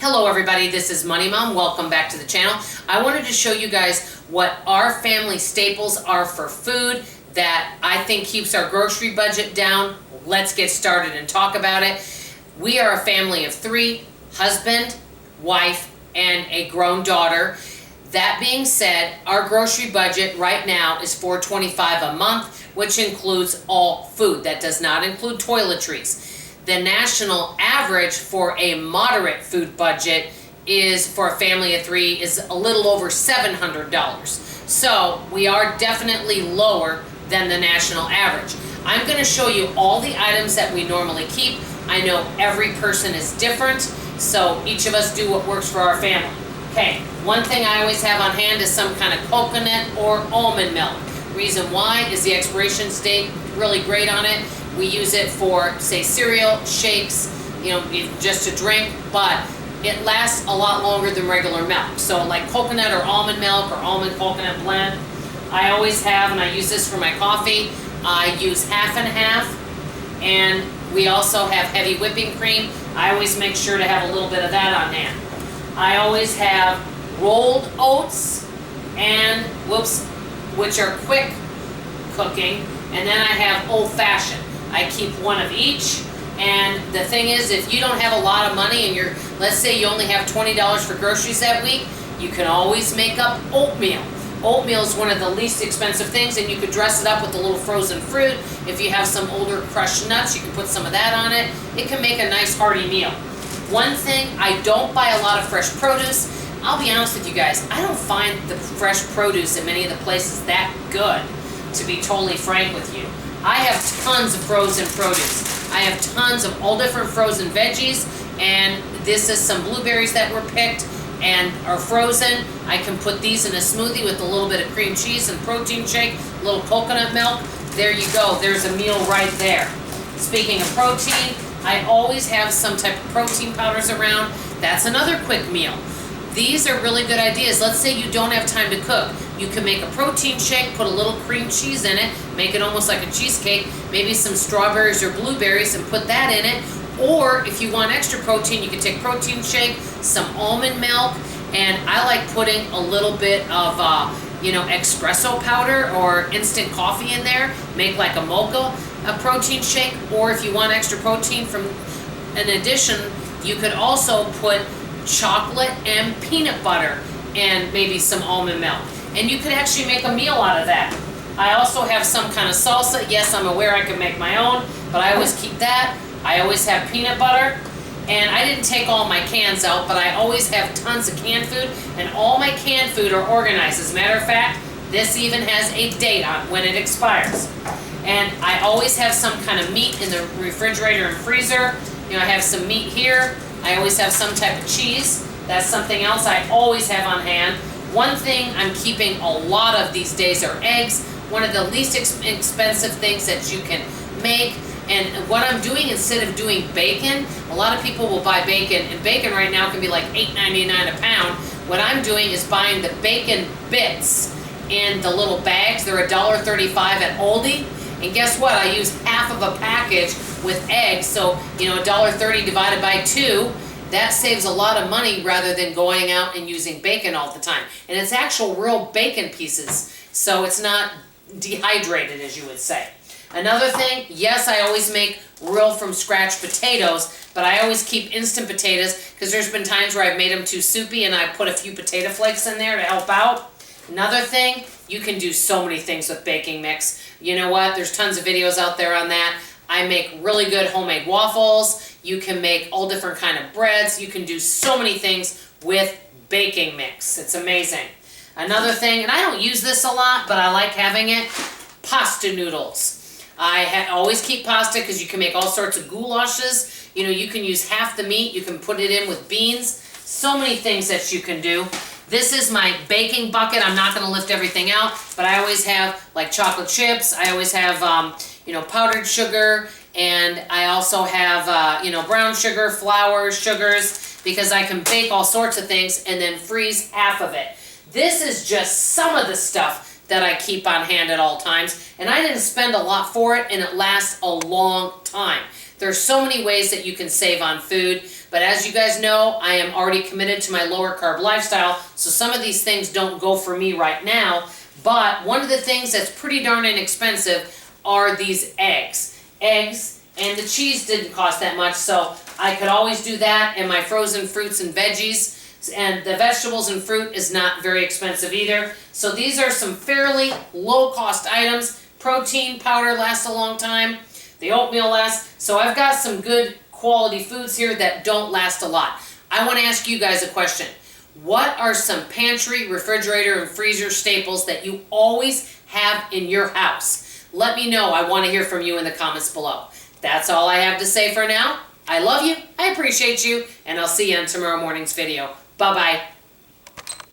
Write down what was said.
Hello everybody, this is Money Mom. Welcome back to the channel. I wanted to show you guys what our family staples are for food that I think keeps our grocery budget down. Let's get started and talk about it. We are a family of 3, husband, wife, and a grown daughter. That being said, our grocery budget right now is $4.25 a month, which includes all food. That does not include toiletries. The national average for a moderate food budget is, for a family of 3, is a little over $700. So we are definitely lower than the national average. I'm going to show you all the items that we normally keep. I know every person is different, so each of us do what works for our family. Okay, one thing I always have on hand is some kind of coconut or almond milk. Reason why is the expiration date really great on it. We use it for, say, cereal, shakes, just to drink, but it lasts a lot longer than regular milk. So like coconut or almond milk or almond coconut blend, I always have, and I use this for my coffee. I use half and half, and we also have heavy whipping cream. I always make sure to have a little bit of that on hand. I always have rolled oats and, which are quick cooking, and then I have old-fashioned. I keep one of each, and the thing is, if you don't have a lot of money and let's say you only have $20 for groceries that week, you can always make up oatmeal. Oatmeal is one of the least expensive things, and you could dress it up with a little frozen fruit. If you have some older crushed nuts, you can put some of that on it. It can make a nice hearty meal. One thing, I don't buy a lot of fresh produce. I'll be honest with you guys, I don't find the fresh produce in many of the places that good, to be totally frank with you. I have tons of frozen produce. I have tons of all different frozen veggies, and this is some blueberries that were picked and are frozen. I can put these in a smoothie with a little bit of cream cheese and protein shake, a little coconut milk. There you go, there's a meal right there. Speaking of protein, I always have some type of protein powders around. That's another quick meal. These are really good ideas. Let's say you don't have time to cook. You can make a protein shake, put a little cream cheese in it, make it almost like a cheesecake, maybe some strawberries or blueberries and put that in it. Or if you want extra protein, you can take protein shake, some almond milk, and I like putting a little bit of espresso powder or instant coffee in there, make like a mocha, a protein shake. Or if you want extra protein in addition, you could also put chocolate and peanut butter and maybe some almond milk. And you could actually make a meal out of that. I also have some kind of salsa. Yes, I'm aware I can make my own, but I always keep that. I always have peanut butter. And I didn't take all my cans out, but I always have tons of canned food, and all my canned food are organized. As a matter of fact, this even has a date on when it expires. And I always have some kind of meat in the refrigerator and freezer. I have some meat here. I always have some type of cheese. That's something else I always have on hand. One thing I'm keeping a lot of these days are eggs. One of the least expensive things that you can make. And what I'm doing, instead of doing bacon, a lot of people will buy bacon, and bacon right now can be like $8.99 a pound. What I'm doing is buying the bacon bits in the little bags. They're $1.35 at Aldi. And guess what? I use half of a package with eggs. So, $1.30 divided by 2, that saves a lot of money rather than going out and using bacon all the time. And it's actual real bacon pieces, so it's not dehydrated, as you would say. Another thing, yes, I always make real from scratch potatoes, but I always keep instant potatoes because there's been times where I've made them too soupy and I put a few potato flakes in there to help out. Another thing, you can do so many things with baking mix. You know what? There's tons of videos out there on that. I make really good homemade waffles. You can make all different kind of breads. You can do so many things with baking mix. It's amazing. Another thing, and I don't use this a lot, but I like having it, pasta noodles. I always keep pasta because you can make all sorts of goulashes. You can use half the meat. You can put it in with beans. So many things that you can do. This is my baking bucket. I'm not going to lift everything out, but I always have like chocolate chips. I always have, powdered sugar, and I also have, brown sugar, flour, sugars, because I can bake all sorts of things and then freeze half of it. This is just some of the stuff that I keep on hand at all times, and I didn't spend a lot for it, and it lasts a long time. There's so many ways that you can save on food, but as you guys know, I am already committed to my lower carb lifestyle, so some of these things don't go for me right now. But one of the things that's pretty darn inexpensive are these eggs. Eggs, and the cheese didn't cost that much, so I could always do that, and my frozen fruits and veggies. And the vegetables and fruit is not very expensive either. So these are some fairly low cost items. Protein powder lasts a long time. The oatmeal lasts. So I've got some good quality foods here that don't last a lot. I want to ask you guys a question. What are some pantry, refrigerator, and freezer staples that you always have in your house? Let me know. I want to hear from you in the comments below. That's all I have to say for now. I love you, I appreciate you, and I'll see you on tomorrow morning's video. Bye-bye.